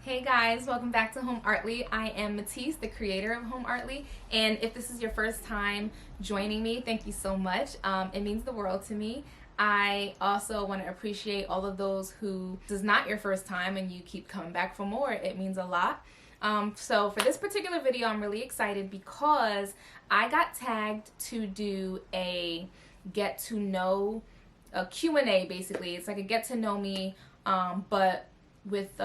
Hey guys, welcome back to Home Artly. I am Matisse, the creator of Home Artly, and if this is your first time joining me, thank you so much. It means the world to me. I also want to appreciate all of those who this is not your first time and you keep coming back for more. It means a lot. So for this particular video, I'm really excited because I got tagged to do a get to know, a Q&A basically. It's like a get to know me, but with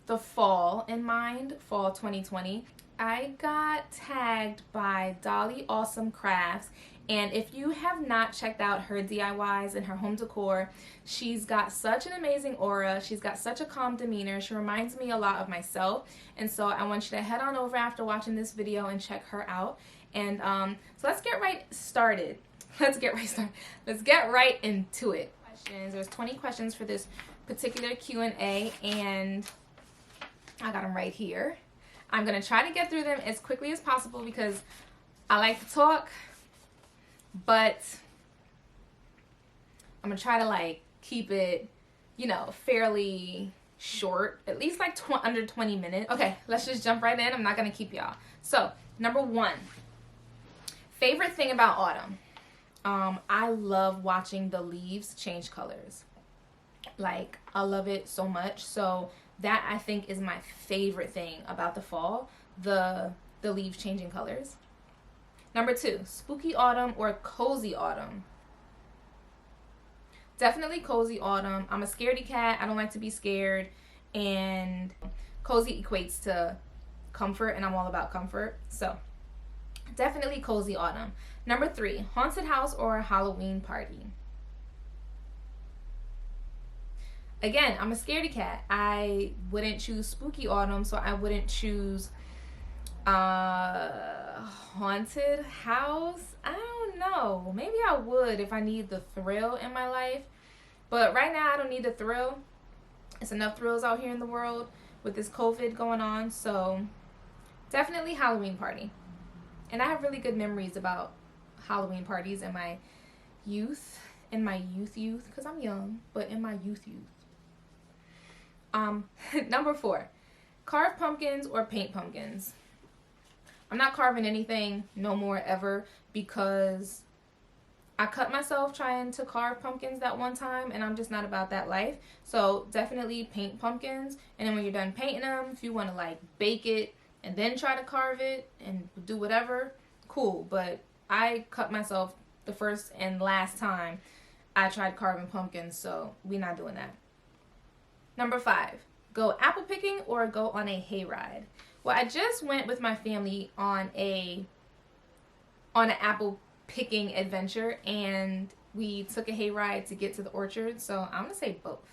the fall in mind, fall 2020. I got tagged by DollyAwesome Crafts, and if you have not checked out her DIYs and her home decor, she's got such an amazing aura. She's got such a calm demeanor. She reminds me a lot of myself, and so I want you to head on over after watching this video and check her out. And so let's get right started. Let's get right into it. There's 20 questions for this particular Q&A, and I got them right here. I'm gonna try to get through them as quickly as possible because I like to talk, but I'm gonna try to like keep it, you know, fairly short, at least like under 20 minutes. Okay, let's just jump right in. I'm not gonna keep y'all. So, number one, favorite thing about autumn. I love watching the leaves change colors. Like, I love it so much. So that, I think, is my favorite thing about the fall, the leaves changing colors. Number two, spooky autumn or cozy autumn. Definitely cozy autumn. I'm a scaredy cat. I don't like to be scared, and cozy equates to comfort, and I'm all about comfort. So definitely cozy autumn. Number three, haunted house or a Halloween party. Again, I'm a scaredy cat. I wouldn't choose spooky autumn, so I wouldn't choose haunted house. I don't know. Maybe I would if I need the thrill in my life. But right now, I don't need the thrill. It's enough thrills out here in the world with this COVID going on. So definitely Halloween party. And I have really good memories about Halloween parties in my youth. Because I'm young, but in my youth. Number four, carve pumpkins or paint pumpkins. I'm not carving anything no more ever because I cut myself trying to carve pumpkins that one time, and I'm just not about that life. So definitely paint pumpkins, and then when you're done painting them, if you want to like bake it and then try to carve it and do whatever, cool. But I cut myself the first and last time I tried carving pumpkins, so we're not doing that. Number five, go apple picking or go on a hayride. Well, I just went with my family on an apple picking adventure, and we took a hayride to get to the orchard, so I'm gonna say both.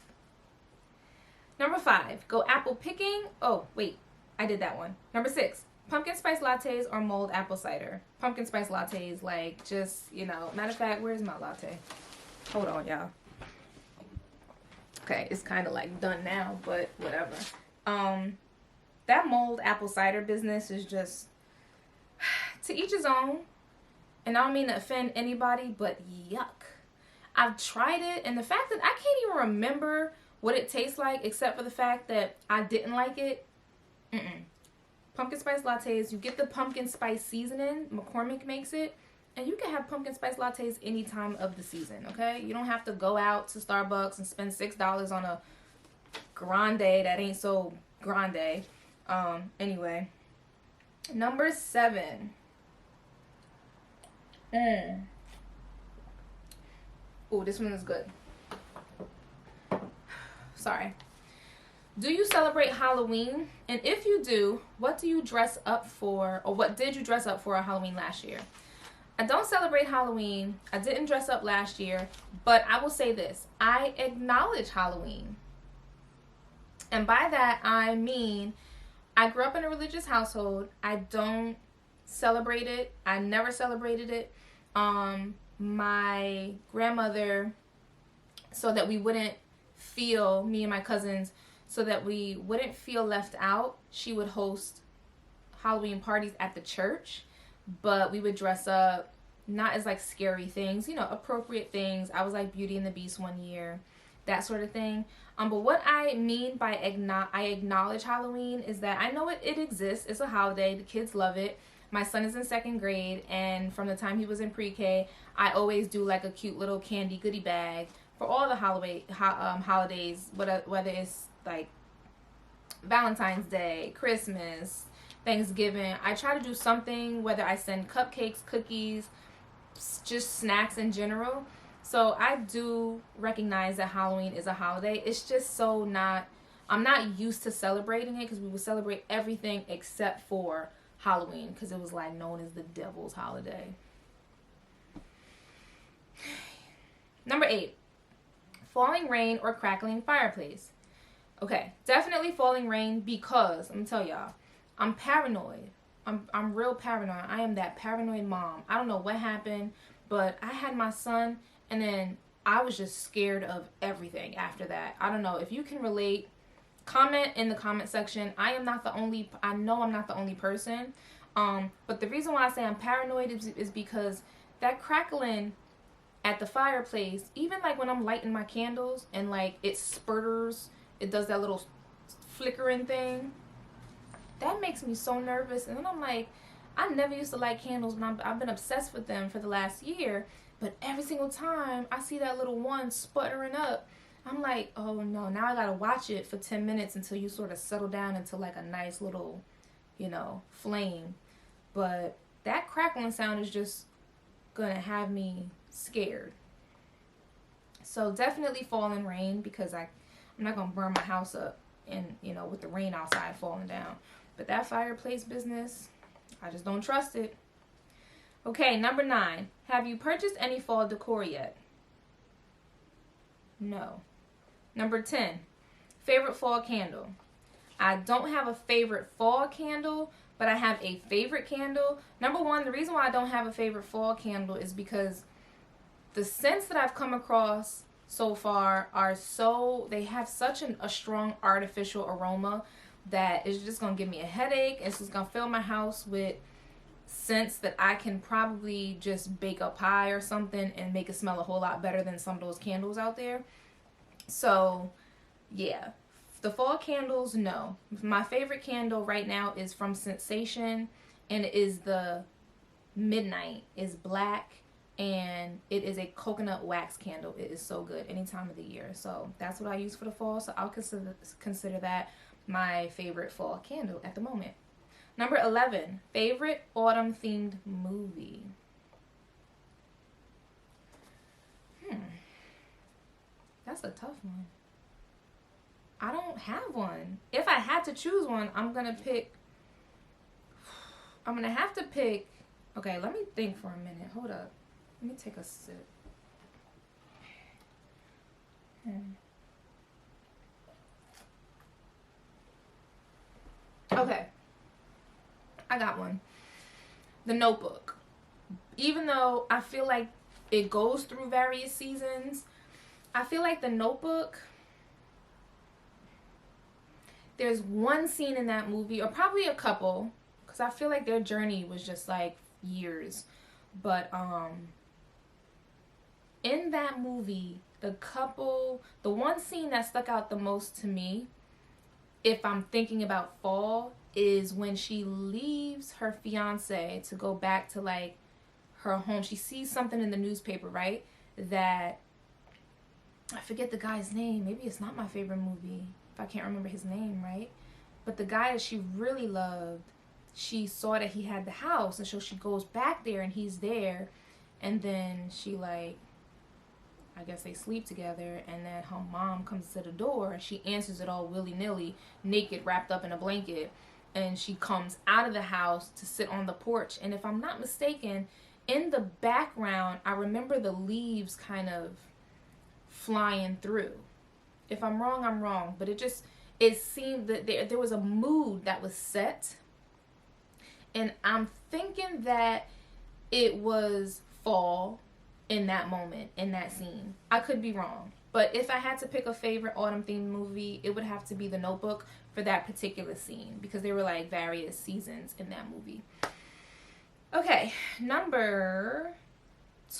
Number five, go apple picking. Oh, wait, I did that one. Number six, pumpkin spice lattes or mulled apple cider. Pumpkin spice lattes, like, just, you know, matter of fact, where's my latte? Hold on, y'all. Okay, it's kind of like done now, but whatever. That mulled apple cider business is just to each his own. And I don't mean to offend anybody, but yuck. I've tried it, and the fact that I can't even remember what it tastes like except for the fact that I didn't like it. Pumpkin spice lattes, you get the pumpkin spice seasoning. McCormick makes it. And you can have pumpkin spice lattes any time of the season, okay? You don't have to go out to Starbucks and spend $6 on a grande that ain't so grande. Anyway. Number seven. Oh, this one is good. Sorry. Do you celebrate Halloween? And if you do, what do you dress up for, or what did you dress up for on Halloween last year? I don't celebrate Halloween. I didn't dress up last year, but I will say this. I acknowledge Halloween. And by that, I mean, I grew up in a religious household. I don't celebrate it. I never celebrated it. My grandmother, so that we wouldn't feel, me and my cousins, so that we wouldn't feel left out, she would host Halloween parties at the church. But we would dress up, not as like scary things, you know, appropriate things. I was like Beauty and the Beast one year, that sort of thing. But what I mean by I acknowledge Halloween is that I know it exists. It's a holiday. The kids love it. My son is in 2nd grade, and from the time he was in pre-K, I always do like a cute little candy goodie bag for all the holidays, whether it's like Valentine's Day, Christmas, Thanksgiving. I try to do something, whether I send cupcakes, cookies, just snacks in general. So I do recognize that Halloween is a holiday. It's just so I'm not used to celebrating it, because we would celebrate everything except for Halloween, because it was like known as the devil's holiday. Number 8, falling rain or crackling fireplace. Okay, definitely falling rain, because I'm gonna tell y'all, I'm paranoid. I'm real paranoid. I am that paranoid mom. I don't know what happened, but I had my son, and then I was just scared of everything after that. I don't know if you can relate. Comment in the comment section. I know I'm not the only person. But the reason why I say I'm paranoid is because that crackling at the fireplace, even like when I'm lighting my candles and like it spurters, it does that little flickering thing, that makes me so nervous. And then I'm like, I never used to light candles, and I've been obsessed with them for the last year, but every single time I see that little one sputtering up, I'm like, oh no, now I gotta watch it for 10 minutes until you sort of settle down into like a nice little, flame. But that crackling sound is just gonna have me scared. So definitely falling rain, because I'm not gonna burn my house up and with the rain outside falling down. But that fireplace business, I just don't trust it. Okay, number 9. Have you purchased any fall decor yet? No. Number 10. Favorite fall candle. I don't have a favorite fall candle, but I have a favorite candle. Number 1, the reason why I don't have a favorite fall candle is because the scents that I've come across so far they have such a strong artificial aroma that it's just gonna give me a headache. It's just gonna fill my house with scents that I can probably just bake a pie or something and make it smell a whole lot better than some of those candles out there. So yeah, the fall candles, no. My favorite candle right now is from Sensation, and it is the Midnight. It's black, and it is a coconut wax candle. It is so good any time of the year. So that's what I use for the fall. So I'll consider that my favorite fall candle at the moment. Number 11, favorite autumn themed movie. That's a tough one. I don't have one. If I had to choose one, I'm gonna have to pick. Okay, let me think for a minute. Hold up. Let me take a sip. Okay. I got one. The Notebook. Even though I feel like it goes through various seasons, I feel like The Notebook, there's one scene in that movie, or probably a couple, because I feel like their journey was just like years. But in that movie, the one scene that stuck out the most to me, if I'm thinking about fall, is when she leaves her fiance to go back to like her home. She sees something in the newspaper, right? That, I forget the guy's name. Maybe it's not my favorite movie if I can't remember his name, right? But the guy that she really loved, she saw that he had the house, and so she goes back there and he's there, and then she like, I guess they sleep together, and then her mom comes to the door and she answers it all willy-nilly, naked, wrapped up in a blanket, and she comes out of the house to sit on the porch. And if I'm not mistaken, in the background, I remember the leaves kind of flying through. If I'm wrong, I'm wrong, but it seemed that there was a mood that was set, and I'm thinking that it was fall in that moment, in that scene. I could be wrong, but if I had to pick a favorite autumn themed movie, it would have to be The Notebook for that particular scene, because there were like various seasons in that movie. Okay, number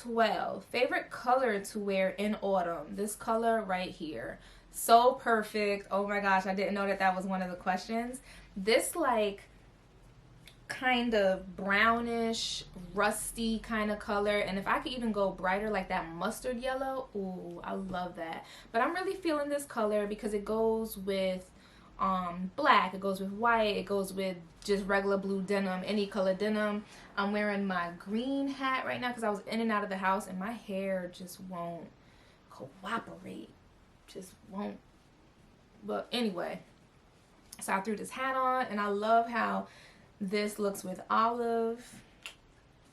12, favorite color to wear in autumn. This color right here, So perfect. Oh my gosh, I didn't know that that was one of the questions. This like kind of brownish, rusty kind of color, and if I could even go brighter like that mustard yellow, ooh, I love that. But I'm really feeling this color because it goes with black, it goes with white, it goes with just regular blue denim, any color denim. I'm wearing my green hat right now because I was in and out of the house and my hair just won't cooperate, just won't. But anyway, so I threw this hat on and I love how this looks with olive.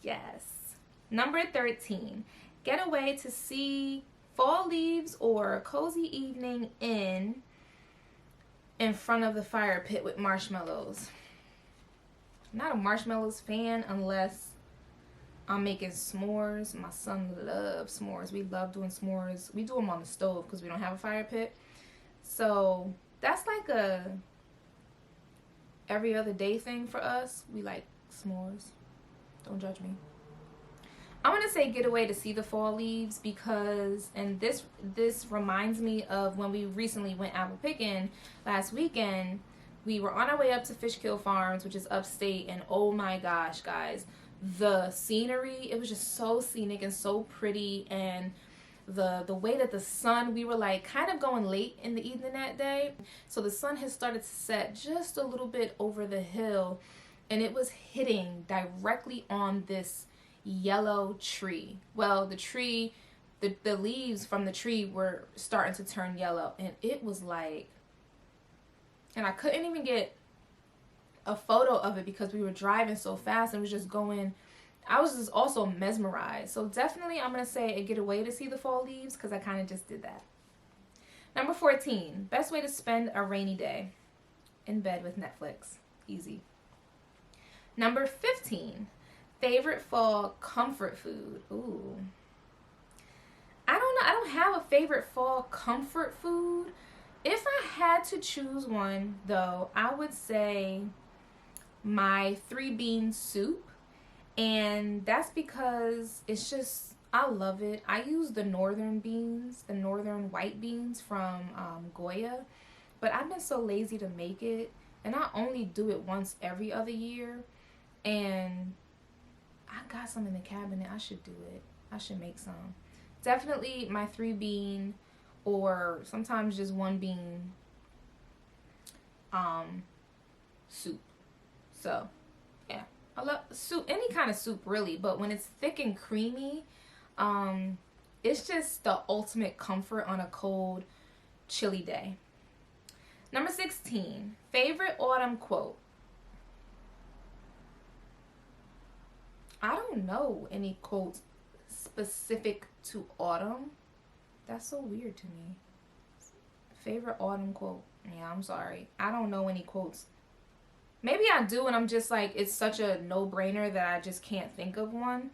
Yes. Number 13, getaway to see fall leaves or a cozy evening in front of the fire pit with marshmallows. I'm not a marshmallows fan unless I'm making s'mores. My son loves s'mores. We love doing s'mores. We do them on the stove because we don't have a fire pit. So that's like a every other day thing for us. We like s'mores. Don't judge me. I'm gonna say getaway to see the fall leaves because, and this reminds me of when we recently went apple picking last weekend. We were on our way up to Fishkill Farms, which is upstate, and oh my gosh, guys, the scenery, it was just so scenic and so pretty, and the way that the sun, we were like kind of going late in the evening that day, so the sun has started to set just a little bit over the hill, and it was hitting directly on this yellow tree. Well, the tree, the leaves from the tree were starting to turn yellow, and it was like, and I couldn't even get a photo of it because we were driving so fast and was just going, I was just also mesmerized. So definitely I'm gonna say a getaway to see the fall leaves because I kind of just did that. Number 14, best way to spend a rainy day: in bed with Netflix. Easy. Number 15, favorite fall comfort food. Ooh. I don't know. I don't have a favorite fall comfort food. If I had to choose one, though, I would say my 3-bean soup. And that's because it's just, I love it. I use the northern beans, the northern white beans from Goya. But I've been so lazy to make it. And I only do it once every other year. And I got some in the cabinet. I should do it. I should make some. Definitely my 3-bean or sometimes just 1-bean soup. So, yeah. I love soup, any kind of soup really, but when it's thick and creamy, it's just the ultimate comfort on a cold, chilly day. Number 16, favorite autumn quote. I don't know any quotes specific to autumn. That's so weird to me. Favorite autumn quote. Yeah, I'm sorry. I don't know any quotes. Maybe I do and I'm just like, it's such a no-brainer that I just can't think of one.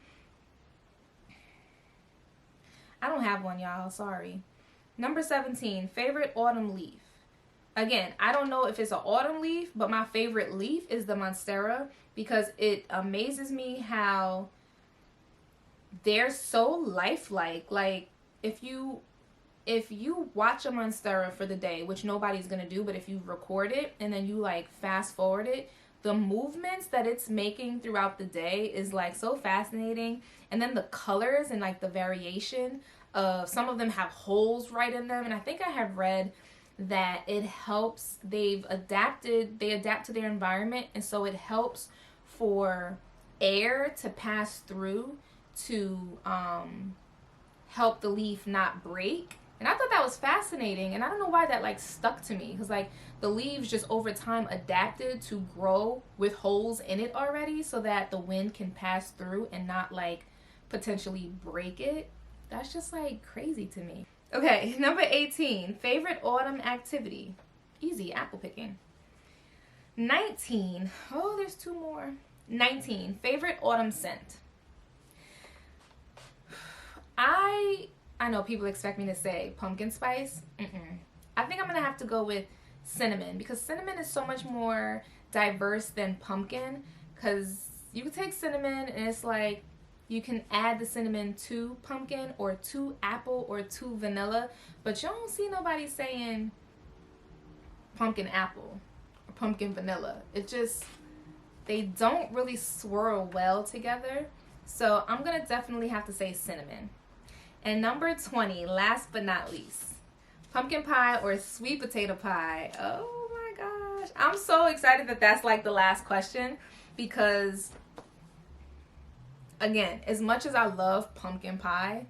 I don't have one, y'all. Sorry. Number 17, favorite autumn leaf. Again, I don't know if it's an autumn leaf, but my favorite leaf is the Monstera because it amazes me how they're so lifelike. Like, if you watch a Monstera for the day, which nobody's gonna do, but if you record it and then you like fast forward it, the movements that it's making throughout the day is like so fascinating. And then the colors and like the variation of, some of them have holes right in them, and I think I have read that it helps, they adapt to their environment, and so it helps for air to pass through to help the leaf not break. And I thought that was fascinating, and I don't know why that like stuck to me, because like the leaves just over time adapted to grow with holes in it already so that the wind can pass through and not like potentially break it. That's just like crazy to me. Okay, number 18, favorite autumn activity. Easy, apple picking. 19, oh, there's 2 more. 19, favorite autumn scent. I know people expect me to say pumpkin spice. I think I'm gonna have to go with cinnamon, because cinnamon is so much more diverse than pumpkin, because you can take cinnamon and it's like, You can add the cinnamon to pumpkin or to apple or to vanilla, but you don't see nobody saying pumpkin apple or pumpkin vanilla. It just, they don't really swirl well together. So I'm gonna definitely have to say cinnamon. And number 20, last but not least, pumpkin pie or sweet potato pie. Oh my gosh. I'm so excited that that's like the last question, because again, as much as I love pumpkin pie,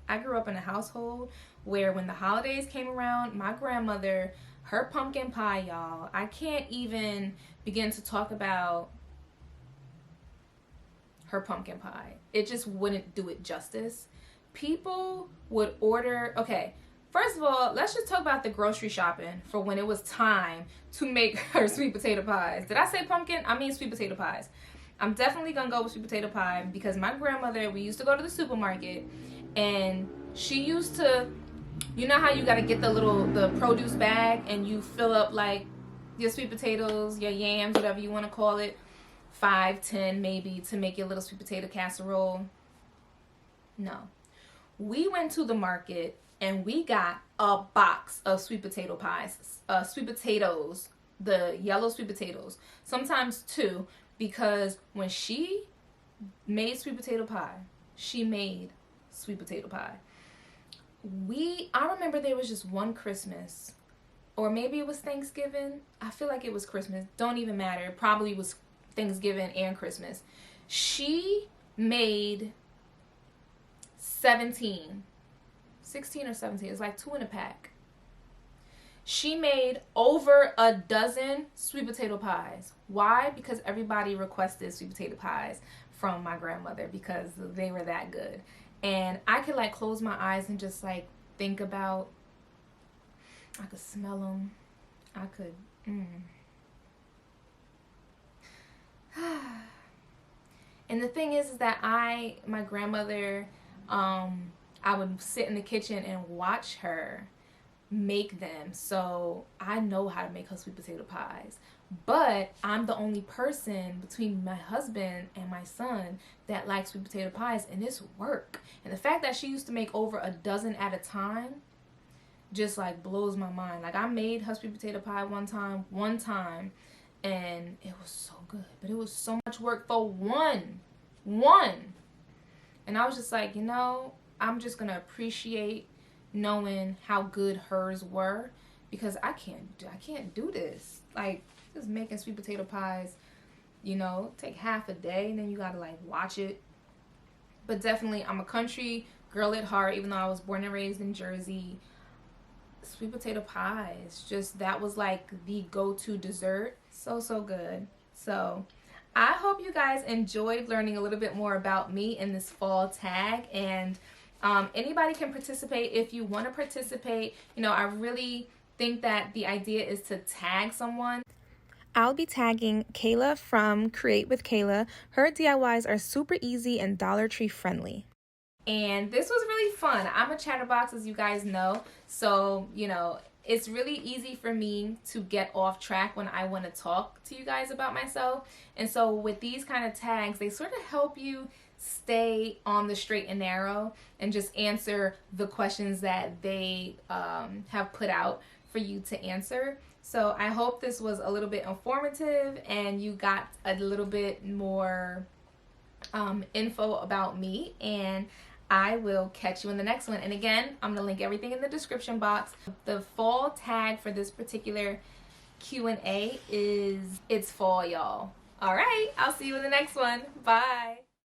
I grew up in a household where when the holidays came around, my grandmother, her pumpkin pie, y'all, I can't even begin to talk about her pumpkin pie. It just wouldn't do it justice. People would order, okay, first of all, let's just talk about the grocery shopping for when it was time to make her sweet potato pies. Did I say pumpkin? I mean sweet potato pies. I'm definitely gonna go with sweet potato pie because my grandmother, we used to go to the supermarket and she used to, you know how you gotta get the produce bag and you fill up like your sweet potatoes, your yams, whatever you wanna call it, 5, 10 maybe, to make your little sweet potato casserole. No. We went to the market and we got a box of sweet potato pies, sweet potatoes, the yellow sweet potatoes, sometimes 2, because when she made sweet potato pie, she made sweet potato pie. I remember there was just one Christmas, or maybe it was Thanksgiving. I feel like it was Christmas. Don't even matter. It probably was Thanksgiving and Christmas. She made 16 or 17. It's like 2 in a pack. She made over a dozen sweet potato pies. Why? Because everybody requested sweet potato pies from my grandmother because they were that good. And I could like close my eyes and just like think about, I could smell them. I could, And the thing is that my grandmother, I would sit in the kitchen and watch her make them. So I know how to make her sweet potato pies. But I'm the only person between my husband and my son that likes sweet potato pies, and it's work. And the fact that she used to make over a dozen at a time just like blows my mind. Like I made her sweet potato pie one time, and it was so good. But it was so much work for one. And I was just like, you know, I'm just gonna appreciate knowing how good hers were, because I can't do this. Like just making sweet potato pies, you know, take half a day and then you gotta like watch it. But definitely I'm a country girl at heart, even though I was born and raised in Jersey. Sweet potato pies, just that was like the go-to dessert. So good. So I hope you guys enjoyed learning a little bit more about me in this fall tag, and anybody can participate if you want to participate. You know, I really think that the idea is to tag someone. I'll be tagging Kayla from Create with Kayla. Her DIYs are super easy and Dollar Tree friendly. And this was really fun. I'm a chatterbox, as you guys know, so, you know, it's really easy for me to get off track when I want to talk to you guys about myself. And so with these kind of tags, they sort of help you stay on the straight and narrow and just answer the questions that they have put out for you to answer. So I hope this was a little bit informative and you got a little bit more info about me, and I will catch you in the next one. And again, I'm going to link everything in the description box. The fall tag for this particular Q&A is It's Fall, y'all. All right, I'll see you in the next one. Bye.